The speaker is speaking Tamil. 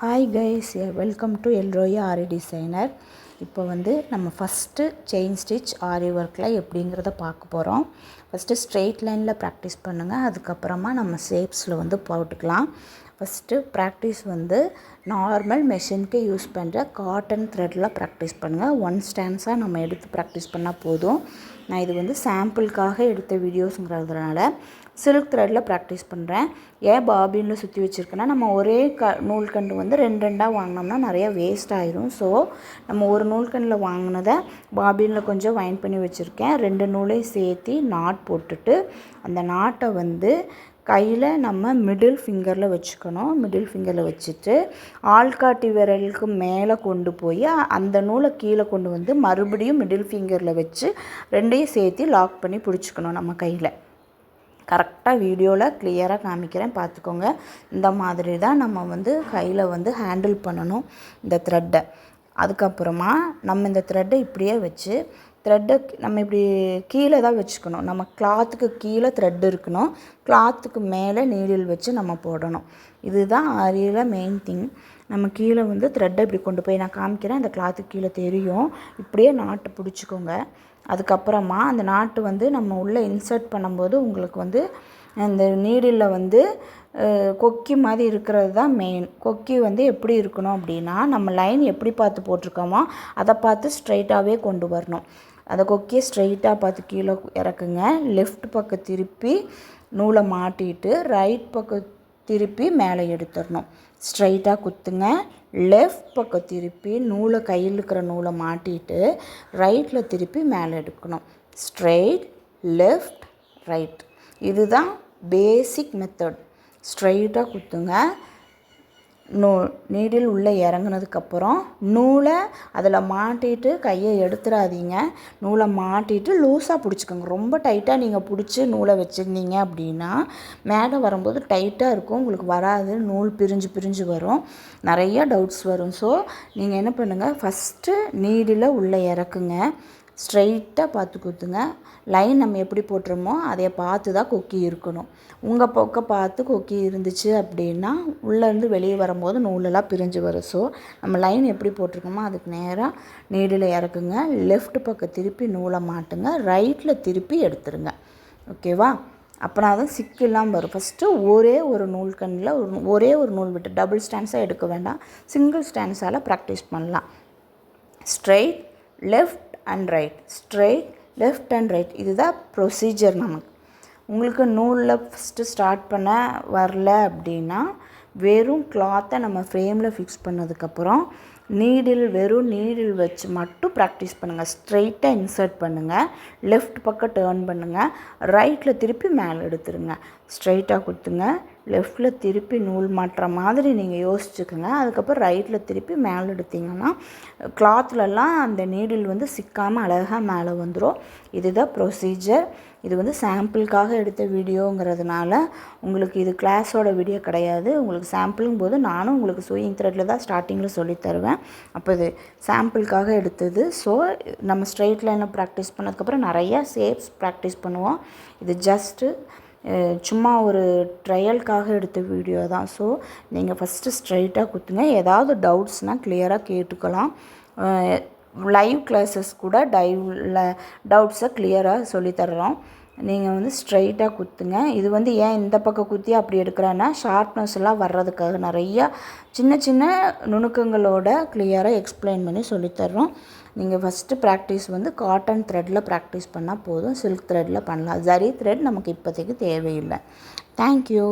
Hi guys, welcome to El Roi aari designer. இப்போ நம்ம ஃபஸ்ட்டு செயின் ஸ்டிச் ஆரி ஒர்க்கில் எப்படிங்கிறத பார்க்க போகிறோம். ஃபஸ்ட்டு ஸ்ட்ரெயிட் லைனில் ப்ராக்டிஸ் பண்ணுங்கள். அதுக்கப்புறமா நம்ம ஷேப்ஸில் போட்டுக்கலாம். ஃபஸ்ட்டு ப்ராக்டிஸ் நார்மல் மெஷினுக்கு யூஸ் பண்ணுற காட்டன் த்ரெட்டில் ப்ராக்டிஸ் பண்ணுங்கள். ஒன் ஸ்டான்ஸாக நம்ம எடுத்து ப்ராக்டிஸ் பண்ணால் போதும். நான் இது சாம்பிளுக்காக எடுத்த வீடியோஸுங்கிறதுனால சில்க் த்ரெட்டில் ப்ராக்டிஸ் பண்ணுறேன். ஏன் பாபினில் சுற்றி வச்சுருக்கேன்னா, நம்ம ஒரே நூல்கண்டு ரெண்டாக வாங்கினோம்னா நிறையா வேஸ்ட் ஆயிரும். ஸோ நம்ம ஒரு நூல்கண்டில் வாங்கினதை பாபினில் கொஞ்சம் வைண்ட் பண்ணி வச்சுருக்கேன். 2 நூலையும் சேர்த்து நாட் போட்டுட்டு அந்த நாட்டை கையில் நம்ம மிடில் ஃபிங்கரில் வச்சுக்கணும். மிடில் ஃபிங்கரில் வச்சுட்டு ஆள்காட்டி விரலுக்கு மேலே கொண்டு போய் அந்த நூலை கீழே கொண்டு மறுபடியும் மிடில் ஃபிங்கரில் வச்சு 2ஐயும் சேர்த்து லாக் பண்ணி பிடிச்சிக்கணும் நம்ம கையில். கரெக்டாக வீடியோவில் கிளியராக காமிக்கிறேன், பார்த்துக்கோங்க. இந்த மாதிரி தான் நம்ம கையில் ஹேண்டில் பண்ணணும் இந்த த்ரெட்டை. அதுக்கப்புறமா நம்ம இந்த த்ரெட்டை இப்படியே வச்சு த்ரெட்டை நம்ம இப்படி கீழே தான் வச்சுக்கணும். நம்ம கிளாத்துக்கு கீழே த்ரெட் இருக்கணும், கிளாத்துக்கு மேலே நீடில் வச்சு நம்ம போடணும். இதுதான் ஆரியில் மெயின் திங். நம்ம கீழே த்ரெட்டை இப்படி கொண்டு போய் நான் காமிக்கிறேன். அந்த கிளாத்துக்கு கீழே தெரியும். இப்படியே நாட்டை பிடிச்சிக்கோங்க. அதுக்கப்புறமா அந்த நாட்டு நம்ம உள்ளே இன்சர்ட் பண்ணும்போது உங்களுக்கு அந்த நீடிலில் கொக்கி மாதிரி இருக்கிறது தான் மெயின். கொக்கி எப்படி இருக்கணும் அப்படின்னா, நம்ம லைன் எப்படி பார்த்து போட்டிருக்கோமோ அதை பார்த்து ஸ்ட்ரைட்டாகவே கொண்டு வரணும். அதை கொக்கியை ஸ்ட்ரைட்டாக பார்த்து கீழே இறக்குங்க. லெஃப்ட் பக்கம் திருப்பி நூலை மாட்டிட்டு ரைட் பக்கம் திருப்பி மேலே எடுத்துடணும். ஸ்ட்ரைட்டாக குத்துங்க. லெஃப்ட் பக்கம் திருப்பி நூலை கையில் இருக்கிற நூலை மாட்டிட்டு ரைட்டில் திருப்பி மேலே எடுக்கணும். Straight, left, right. இதுதான் பேசிக் மெத்தட். ஸ்ட்ரைட்டாக குத்துங்க. நீடில் உள்ளே இறங்குனதுக்கப்புறம் நூலை அதில் மாட்டிட்டு கையை எடுத்துடாதீங்க. நூலை மாட்டிட்டு லூஸாக பிடிச்சிக்கோங்க. ரொம்ப டைட்டாக நீங்கள் பிடிச்சி நூலை வச்சுருந்தீங்க அப்படின்னா மேலே வரும்போது டைட்டாக இருக்கும், உங்களுக்கு வராது. நூல் பிரிஞ்சு பிரிஞ்சு வரும், நிறையா டவுட்ஸ் வரும். ஸோ நீங்கள் என்ன பண்ணுங்கள், ஃபஸ்ட்டு நீடில் உள்ளே இறக்குங்க. ஸ்ட்ரைட்டாக பார்த்து குத்துங்க. லைன் நம்ம எப்படி போட்டுறோமோ அதை பார்த்து தான் கொக்கி இருக்கணும். உங்கள் பக்கம் பார்த்து கொக்கி இருந்துச்சு அப்படின்னா உள்ளேருந்து வெளியே வரும்போது நூலெல்லாம் பிரிஞ்சு வரும். ஸோ நம்ம லைன் எப்படி போட்டிருக்கோமோ அதுக்கு நேராக நீடில் இறக்குங்க. லெஃப்ட் பக்கம் திருப்பி நூலை மாட்டுங்க, ரைட்டில் திருப்பி எடுத்துருங்க. ஓகேவா? அப்போனா தான் சிக்கெல்லாம் வரும். ஃபஸ்ட்டு ஒரே ஒரு நூல்கண்டில் ஒரே ஒரு நூல் விட்டு டபுள் ஸ்டாண்ட்ஸாக எடுக்க வேண்டாம், சிங்கிள் ஸ்டாண்ட்ஸால் ப்ராக்டிஸ் பண்ணலாம். Straight, left and right, straight, left and right. இதுதான் ப்ரொசீஜர். நமக்கு உங்களுக்கு நூலில் ஃபஸ்ட்டு ஸ்டார்ட் பண்ண வரல அப்படின்னா வெறும் கிளாத்தை நம்ம ஃப்ரேமில் ஃபிக்ஸ் பண்ணதுக்கப்புறம் வெறும் நீடில் வச்சு மட்டும் ப்ராக்டிஸ் பண்ணுங்கள். ஸ்ட்ரைட்டாக இன்சர்ட் பண்ணுங்கள், லெஃப்ட் பக்கம் டேர்ன் பண்ணுங்கள், ரைட்டில் திருப்பி மேலே எடுத்துருங்க. ஸ்ட்ரைட்டாக கொடுத்துங்க, லெஃப்டில் திருப்பி நூல் மாட்டுற மாதிரி நீங்கள் யோசிச்சுக்கோங்க. அதுக்கப்புறம் ரைட்டில் திருப்பி மேலே எடுத்திங்கன்னா கிளாத்லலாம் அந்த நீடில் சிக்காமல் அழகாக மேலே வந்துடும். இதுதான் ப்ரொசீஜர். இது சாம்பிளுக்காக எடுத்த வீடியோங்கிறதுனால உங்களுக்கு இது கிளாஸோட வீடியோ கிடையாது. உங்களுக்கு சாம்பிளுங்கும் போது நானும் உங்களுக்கு சூயிங் த்ரெட்டில் தான் ஸ்டார்டிங்கில் சொல்லித்தருவேன். அப்போ இது சாம்பிளுக்காக எடுத்தது. ஸோ நம்ம ஸ்ட்ரெயிட் லைனில் ப்ராக்டிஸ் பண்ணதுக்கப்புறம் நிறையா ஷேப்ஸ் ப்ராக்டிஸ் பண்ணுவோம். இது ஜஸ்ட்டு சும்மா ஒரு ட்ரையலுக்காக எடுத்த வீடியோ தான். ஸோ நீங்கள் ஃபஸ்ட்டு ஸ்ட்ரைட்டாக குத்துங்க. ஏதாவது டவுட்ஸ்னால் கிளியராக கேட்டுக்கலாம். லைவ் கிளாஸஸ் கூட டவுட்ஸை கிளியராக சொல்லித்தர்றோம். நீங்கள் ஸ்ட்ரைட்டாக குத்துங்க. இது ஏன் இந்த பக்கம் குத்தி அப்படி எடுக்கிறேன்னா, ஷார்ப்னஸ் எல்லாம் வர்றதுக்காக நிறையா சின்ன சின்ன நுணுக்கங்களோட கிளியராக எக்ஸ்பிளைன் பண்ணி சொல்லித்தர்றோம். நீங்கள் ஃபஸ்ட்டு ப்ராக்டிஸ் காட்டன் த்ரெட்டில் ப்ராக்டிஸ் பண்ணால் போதும். சில்க் த்ரெட்டில் பண்ணலாம். ஜரி த்ரெட் நமக்கு இப்போதைக்கு தேவையில்லை. தேங்க்யூ.